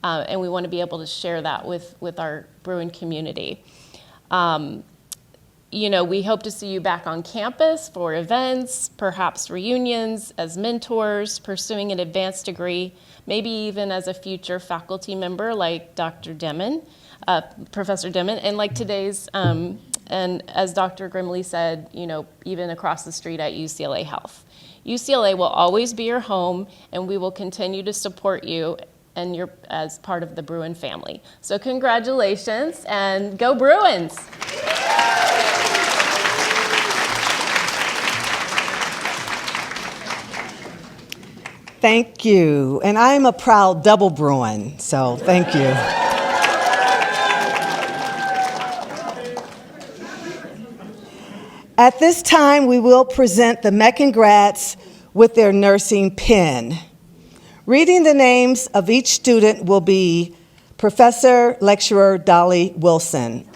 and we want to be able to share that with our Bruin community. We hope to see you back on campus for events, perhaps reunions, as mentors, pursuing an advanced degree, maybe even as a future faculty member like Dr. Dinman, Professor Dinman, and like today's, and as Dr. Grimley said, even across the street at UCLA Health. UCLA will always be your home, and we will continue to support you and you're as part of the Bruin family. So congratulations, and go Bruins! Thank you. And I'm a proud double Bruin, so thank you. At this time, we will present the MECN grads with their nursing pin. Reading the names of each student will be Professor Lecturer Dolly Wilson.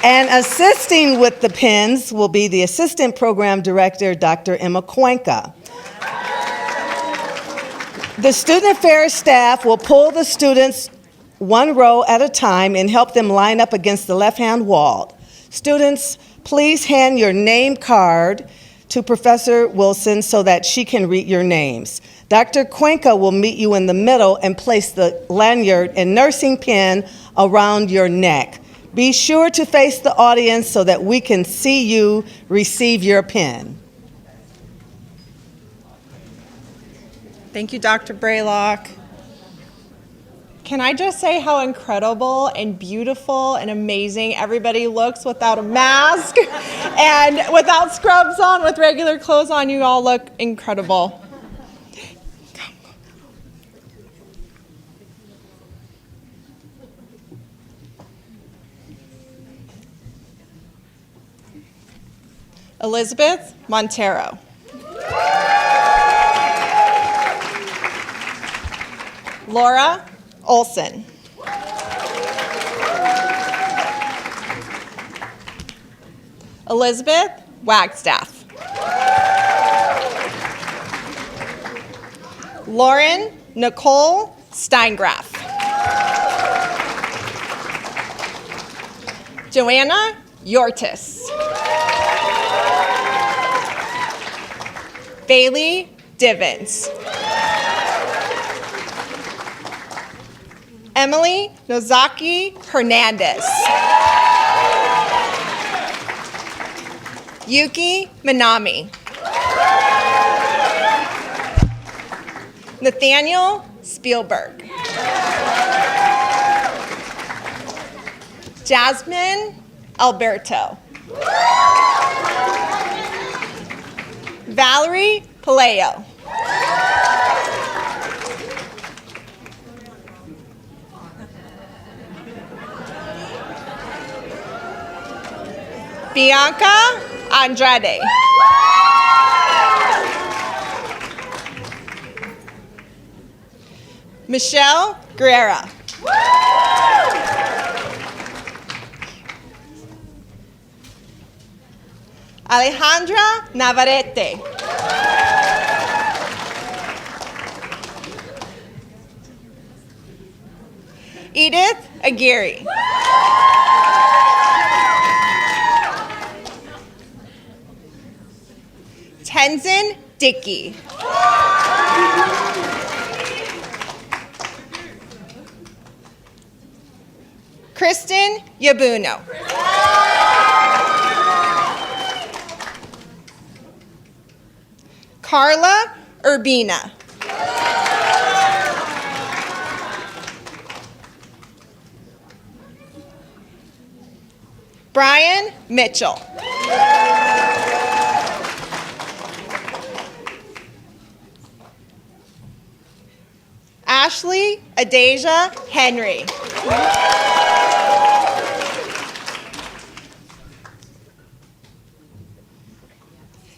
And assisting with the pins will be the Assistant Program Director, Dr. Emma Cuenca. The Student Affairs staff will pull the students one row at a time and help them line up against the left-hand wall. Students, please hand your name card to Professor Wilson so that she can read your names. Dr. Cuenca will meet you in the middle and place the lanyard and nursing pin around your neck. Be sure to face the audience so that we can see you receive your pin. Thank you, Dr. Braylock. Can I just say how incredible and beautiful and amazing everybody looks without a mask and without scrubs on, with regular clothes on? You all look incredible. Elizabeth Montero. Laura Olson. Elizabeth Wagstaff. Lauren Nicole Steingraff. Joanna Yortis. Bailey Divins. Emily Nozaki Hernandez. Yuki Minami. Nathaniel Spielberg. Jasmine Alberto. Valerie Paleo. Bianca Andrade. Michelle Guerrera. Alejandra Navarrete. Edith Aguirre. Tenzin Dickey. Kristen Yabuno. Carla Urbina. Brian Mitchell. Ashley Adasia Henry.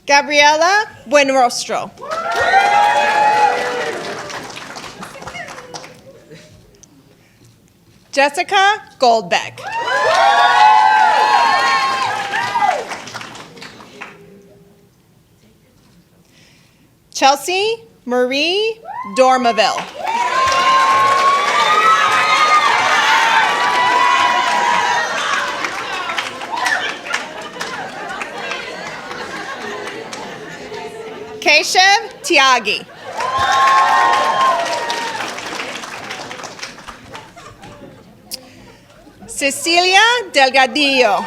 Gabriela Buenrostro. Jessica Goldbeck. Chelsea Marie Dormaville. Keshav Tiagi. Cecilia Delgadillo.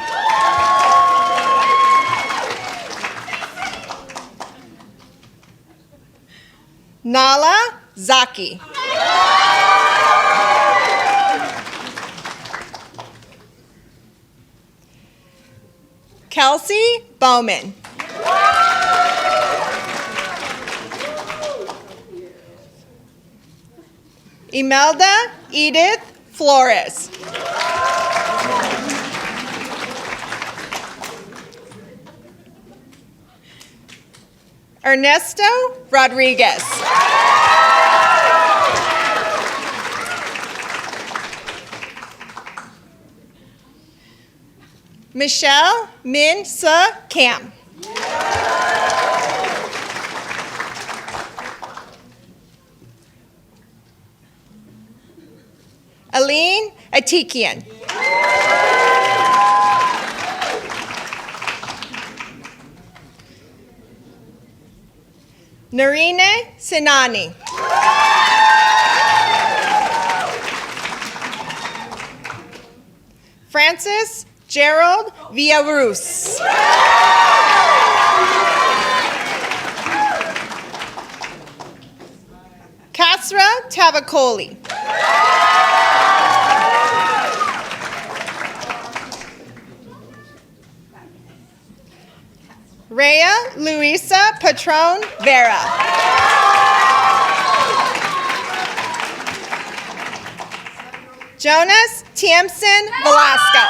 Nala Zaki. Kelsey Bowman. Imelda Edith Flores. Ernesto Rodriguez. Michelle Min Se Cam. Aline Atikian. Narine Sinani. Francis Gerald Villarus. Yasra Tavakoli. Rhea Luisa Patron Vera. Jonas Tiempson Velasco.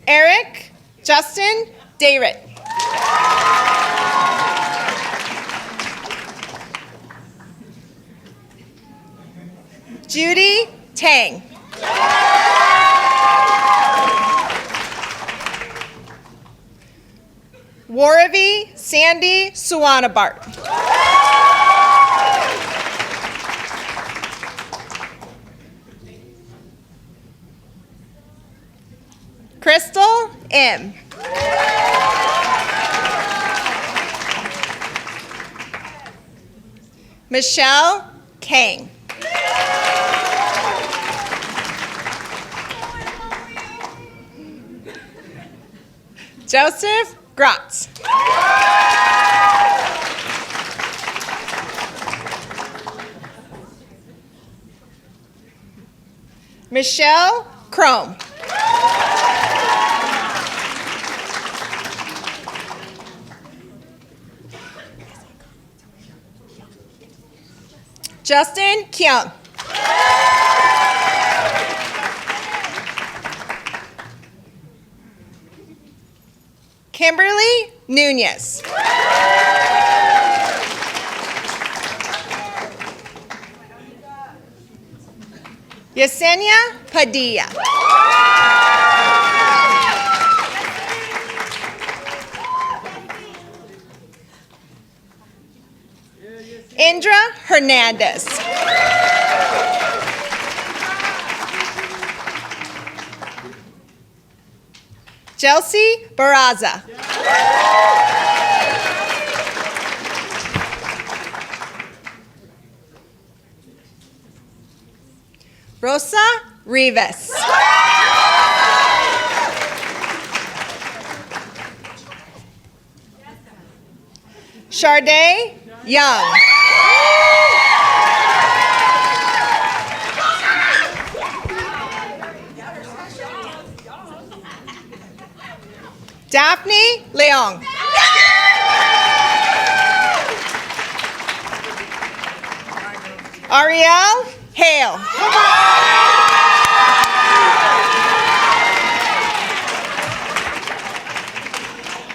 Eric Justin Dayrit. Judy Tang. Waravi Sandy Suwanabart. Crystal M. Michelle Kang. Joseph Grotz. Michelle Chrome. Justin Kyung. Kimberly Nunez. Yesenia Padilla. Indra Hernandez. Chelsea Barraza. Rosa Rivas. Sharday Young. Daphne Leong. Ariel Hale.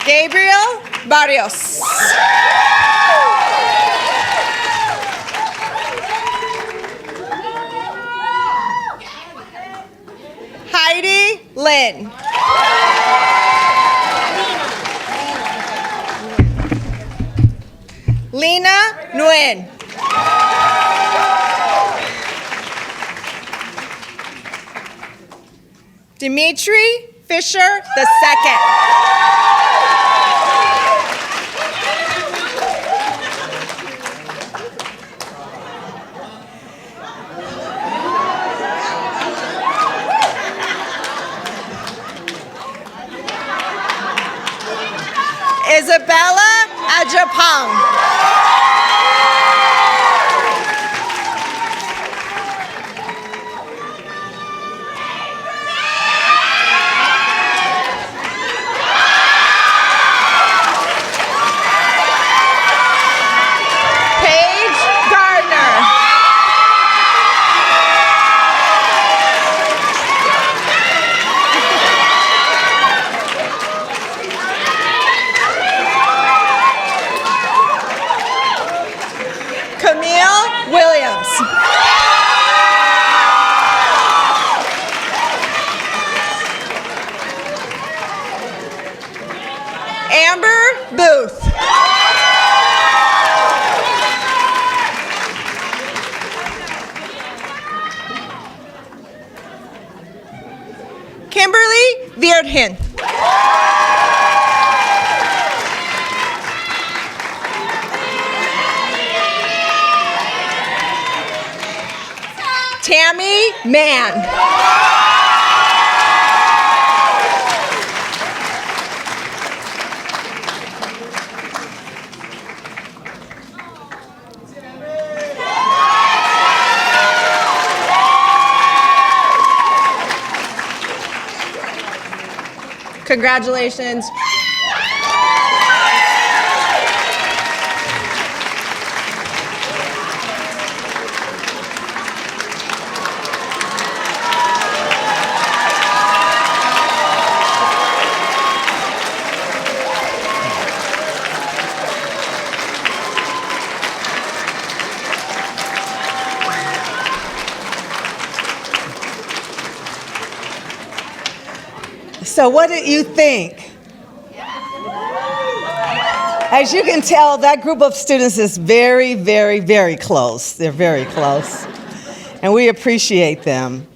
Gabriel Barrios. Heidi Lynn. Lena Nguyen. Dimitri Fisher II. Isabella Ajapong. Paige Gardner. Camille Williams. Amber Booth. Kimberly Vierdhin. Tammy Mann. Congratulations. So what did you think? As you can tell, that group of students is very, very, very close. They're very close. And we appreciate them.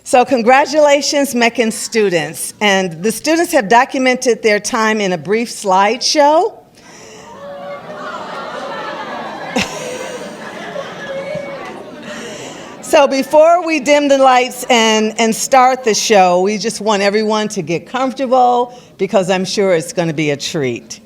So congratulations, MECN students. And the students have documented their time in a brief slideshow. So before we dim the lights and start the show, we just want everyone to get comfortable because I'm sure it's going to be a treat.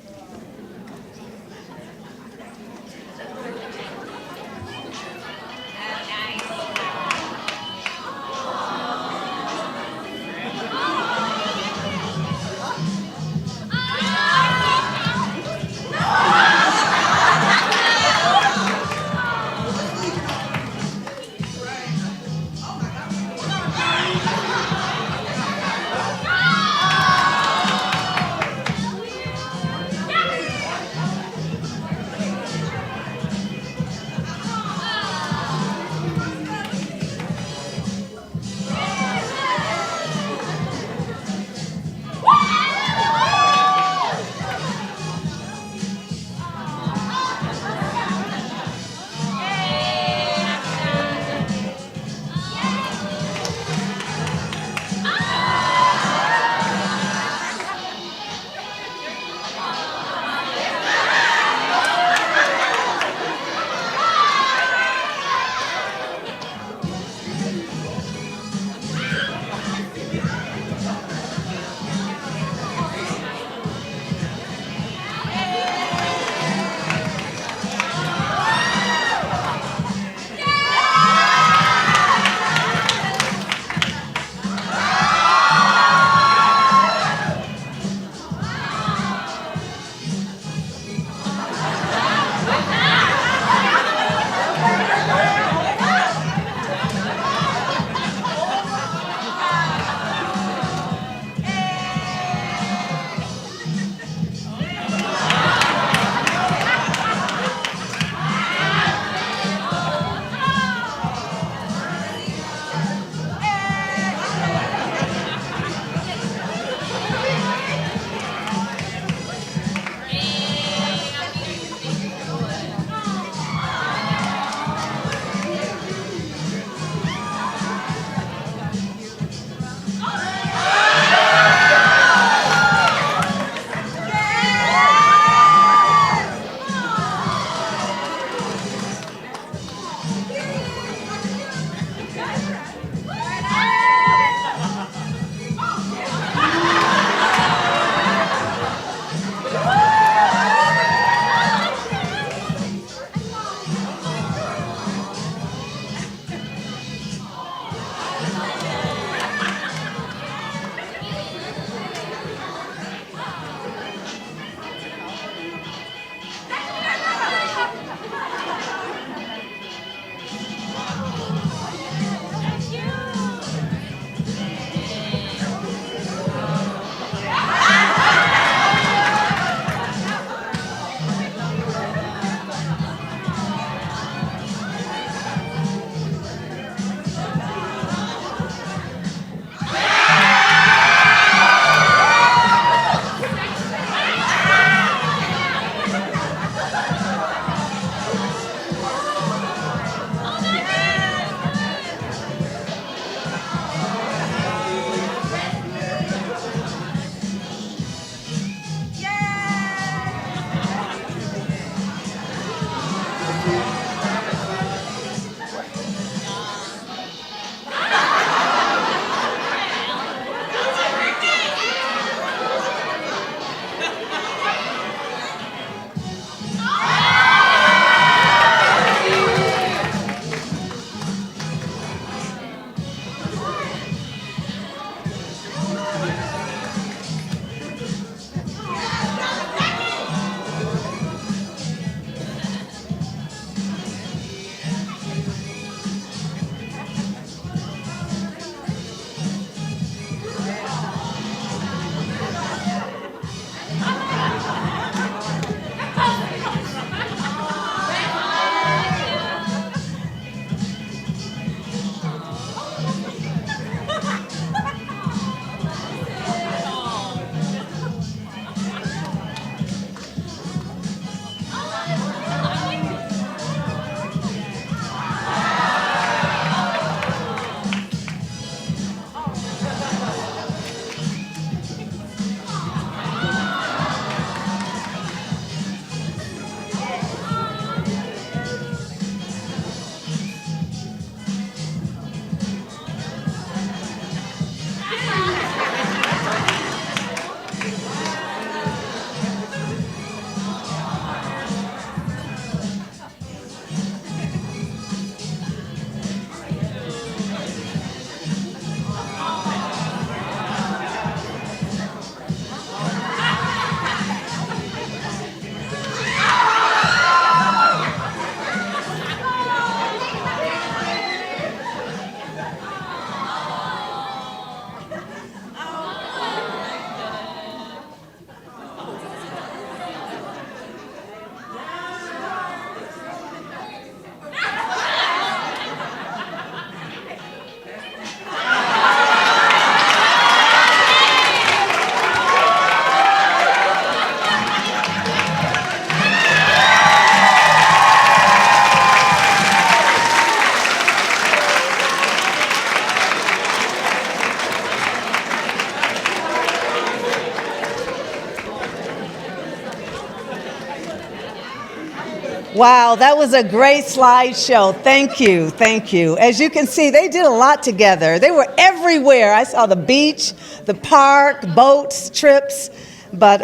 Wow, that was a great slideshow. Thank you, thank you. As you can see, they did a lot together. They were everywhere. I saw the beach, the park, boats, trips, but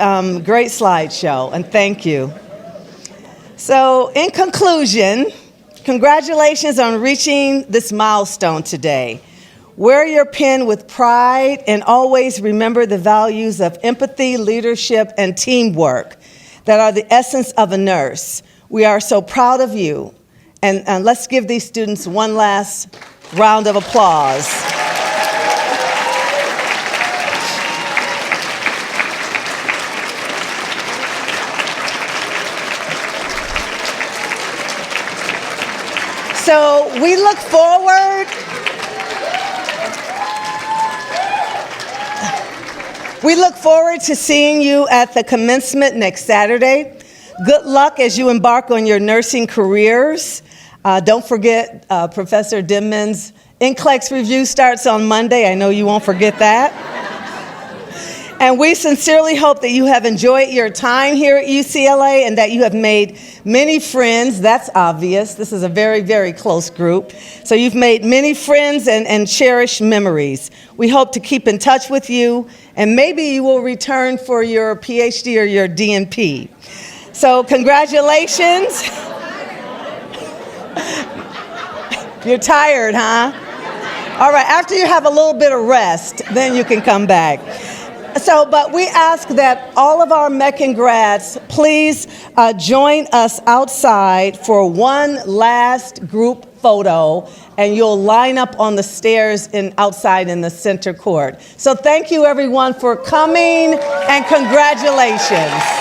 great slideshow, and thank you. So, in conclusion, congratulations on reaching this milestone today. Wear your pen with pride and always remember the values of empathy, leadership, and teamwork that are the essence of a nurse. We are so proud of you. And let's give these students one last round of applause. So we look forward. We look forward to seeing you at the commencement next Saturday. Good luck as you embark on your nursing careers. Don't forget Professor Dinman's NCLEX review starts on Monday. I know you won't forget that. And we sincerely hope that you have enjoyed your time here at UCLA and that you have made many friends. That's obvious. This is a very, very close group. So you've made many friends and cherished memories. We hope to keep in touch with you, and maybe you will return for your PhD or your DNP. So congratulations. You're tired, huh? All right, after you have a little bit of rest, then you can come back. So, but we ask that all of our MECN grads please join us outside for one last group photo, and you'll line up on the stairs outside in the center court. So thank you everyone for coming, and congratulations.